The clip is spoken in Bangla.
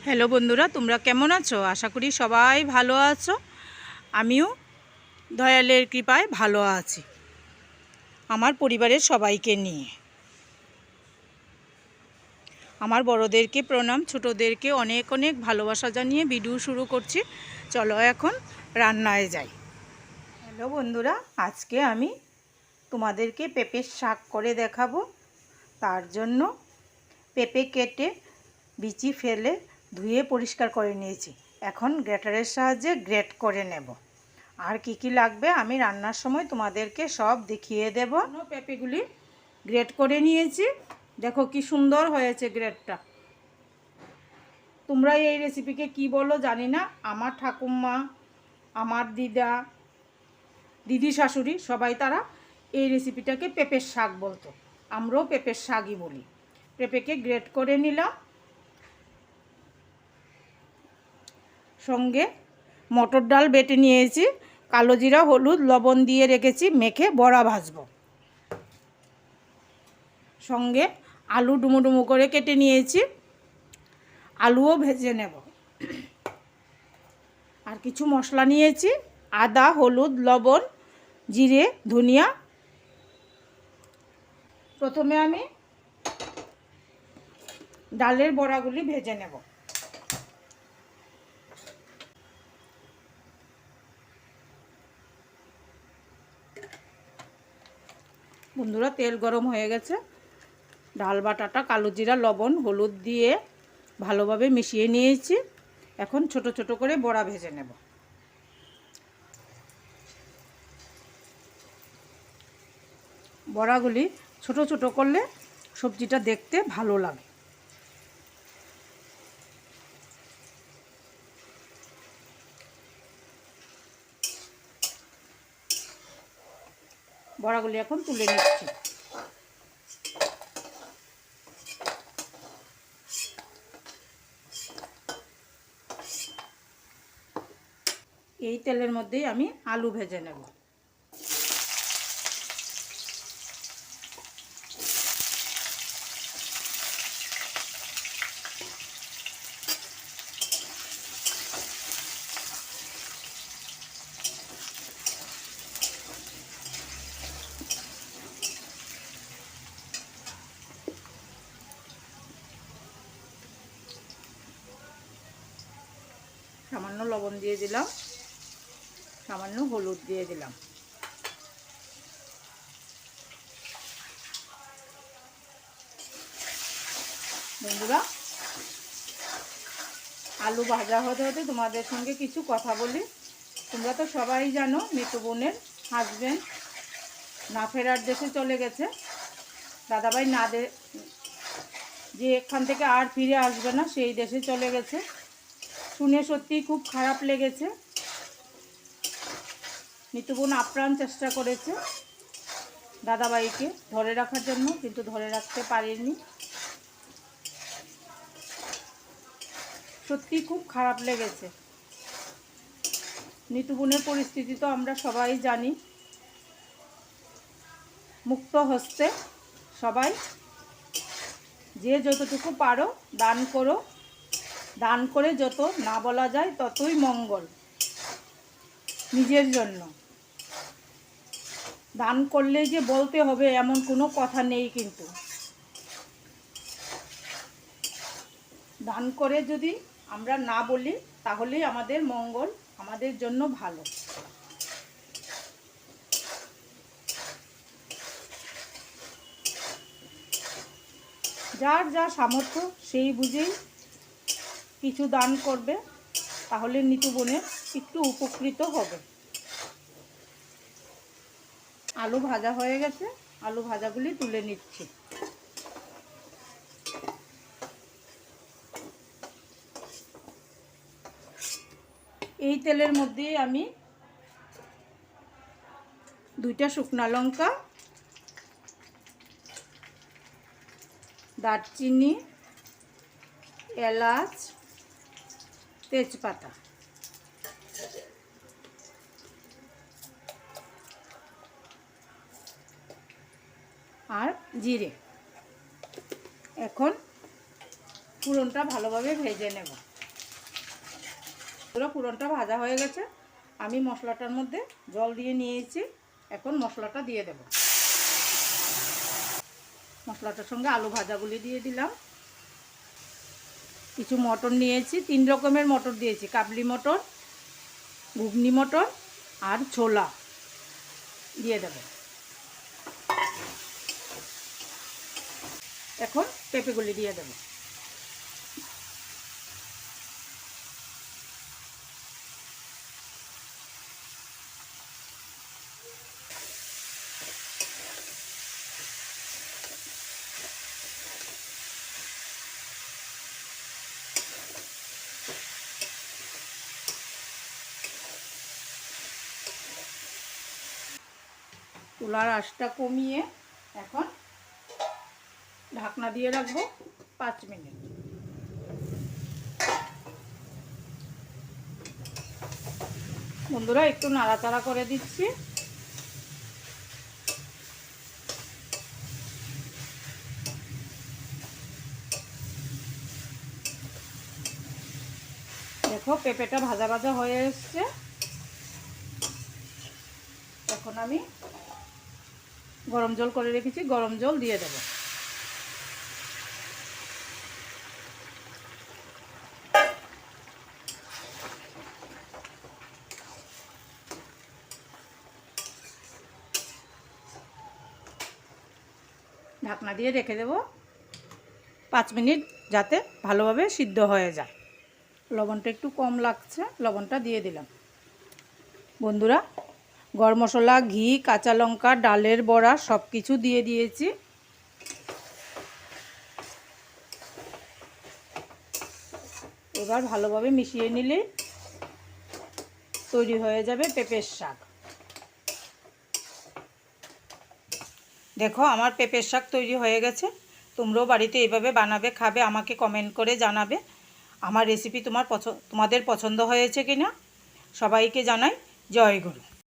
হ্যালো বন্ধুরা, তোমরা কেমন আছো? আশা করি সবাই ভালো আছো। আমিও দয়ালের কৃপায় ভালো আছি, আমার পরিবারের সবাইকে নিয়ে। আমার বড়োদেরকে প্রণাম, ছোটোদেরকে অনেক অনেক ভালোবাসা জানিয়ে ভিডিও শুরু করছি। চলো এখন রান্নায় যাই। হ্যালো বন্ধুরা, আজকে আমি তোমাদেরকে পেঁপের শাক করে দেখাবো। তার জন্য পেঁপে কেটে বিচি ফেলে ধুয়ে পরিষ্কার করে নিয়েছি। এখন গ্রেটারের সাহায্যে গ্রেট করে নেব। আর কি কি লাগবে আমি রান্নার সময় তোমাদেরকে সব দেখিয়ে দেব। পেঁপেগুলি গ্রেট করে নিয়েছি, দেখো কি সুন্দর হয়েছে গ্রেটটা। তোমরা এই রেসিপিকে কি বলো জানি না। আমার ঠাকুমা, আমার দিদি শাশুড়ি সবাই তারা এই রেসিপিটাকে পেঁপের শাক বলতো। আমরাও পেঁপের শাকই বলি। পেঁপেকে গ্রেট করে নিলাম, সঙ্গে মটর ডাল বেটে নিয়েছি, কালো জিরা, হলুদ, লবণ দিয়ে রেখেছি, মেখে বড়া ভাজবো। সঙ্গে আলু ডুমো ডুমো করে কেটে নিয়েছি, আলুও ভেজে নেব। আর কিছু মশলা নিয়েছি, আদা, হলুদ, লবণ, জিরে, ধনিয়া। প্রথমে আমি ডালের বড়াগুলি ভেজে নেব। বন্ধুরা, তেল গরম হয়ে গেছে। ডাল বাটাটা কালো জিরা, লবণ, হলুদ দিয়ে ভালোভাবে মিশিয়ে নিয়েছি। এখন ছোট ছোট করে বড়া ভেজে নেব। বড়াগুলি ছোট ছোট করলে সবজিটা দেখতে ভালো লাগে। বড়াগুলি এখন তুলে নিচ্ছি। এই তেলের মধ্যেই আমি আলু ভেজে নেব। সামান্য লবণ দিয়ে দিলাম, সামান্য হলুদ দিয়ে দিলাম। বন্ধুরা, আলু ভাজা হতে হতে তোমাদের সঙ্গে কিছু কথা বলি। তোমরা তো সবাই জানো মিতু বোনের হাজব্যান্ড না ফেরার দেশে চলে গেছে। দাদাভাই যে এখান থেকে আর ফিরে আসবে না সেই দেশে চলে গেছে। শুনে সত্যিই খুব খারাপ লেগেছে। মিতু বোন আপ্রাণ চেষ্টা করেছে দাদাভাইকে ধরে রাখার জন্য, কিন্তু ধরে রাখতে পারেনি। সত্যি খুব খারাপ লেগেছে। মিতু বোনের পরিস্থিতি তো আমরা সবাই জানি। মুক্ত হস্তে সবাই যে যতটুকু পারো দান করো। দান করে যত না বলা যায় ততই মঙ্গল নিজের জন্য। দান করলেই যে বলতে হবে এমন কোনো কথা নেই, কিন্তু দান করে যদি আমরা না বলি তাহলেই আমাদের মঙ্গল, আমাদের জন্য ভালো। যার যা সামর্থ্য সেই বুঝেই কিছু দান করবে, তাহলে নিতু বোনের একটু উপকৃত হবে। আলু ভাজা হয়ে গেছে, আলু ভাজাগুলি তুলে নিচ্ছি। এই তেলের মধ্যে আমি 2টা শুকনো লঙ্কা, দারচিনি, এলাচ, তেজপাতা আর জিরে এখন ফোড়নটা ভালোভাবে ভেজে নেব। পুরো পুরনটা ভাজা হয়ে গেছে। আমি মশলাটার মধ্যে জল দিয়ে নিয়েছি। এখন মশলাটা দিয়ে দেব। মশলাটার সঙ্গে আলু ভাজাগুলি দিয়ে দিলাম। কিছু মটর নিয়েছি, 3 রকমের মটর দিয়েছি, কাবলি মটর, ঘুগনি মটর আর ছোলা দিয়ে দেব। এখন পেঁপেগুলি দিয়ে দেব। চুলার আঁচটা কমিয়ে এখন ঢাকনা দিয়ে রাখবো 5 মিনিট। বন্ধুরা একটু নাড়াচাড়া করে দিচ্ছি। দেখো পেঁপেটা ভাজা ভাজা হয়ে এসছে। এখন আমি গরম জল করে রেখেছি, গরম জল দিয়ে দেব। ঢাকনা দিয়ে রেখে দেব 5 মিনিট, যাতে ভালোভাবে সিদ্ধ হয়ে যায়। লবণটা একটু কম লাগছে, লবণটা দিয়ে দিলাম। বন্ধুরা গরম মশলা, ঘি, কাঁচা লঙ্কা, ডালের বড়া সব কিছু দিয়ে দিয়েছি। এবার ভালোভাবে মিশিয়ে নিলে তৈরি হয়ে যাবে পেঁপের শাক। দেখো আমার পেঁপের শাক তৈরি হয়ে গেছে। তোমরাও বাড়িতে এইভাবে বানাবে, খাবে, আমাকে কমেন্ট করে জানাবে আমার রেসিপি তোমাদের পছন্দ হয়েছে কিনা। সবাইকে জানাই জয় গুরু।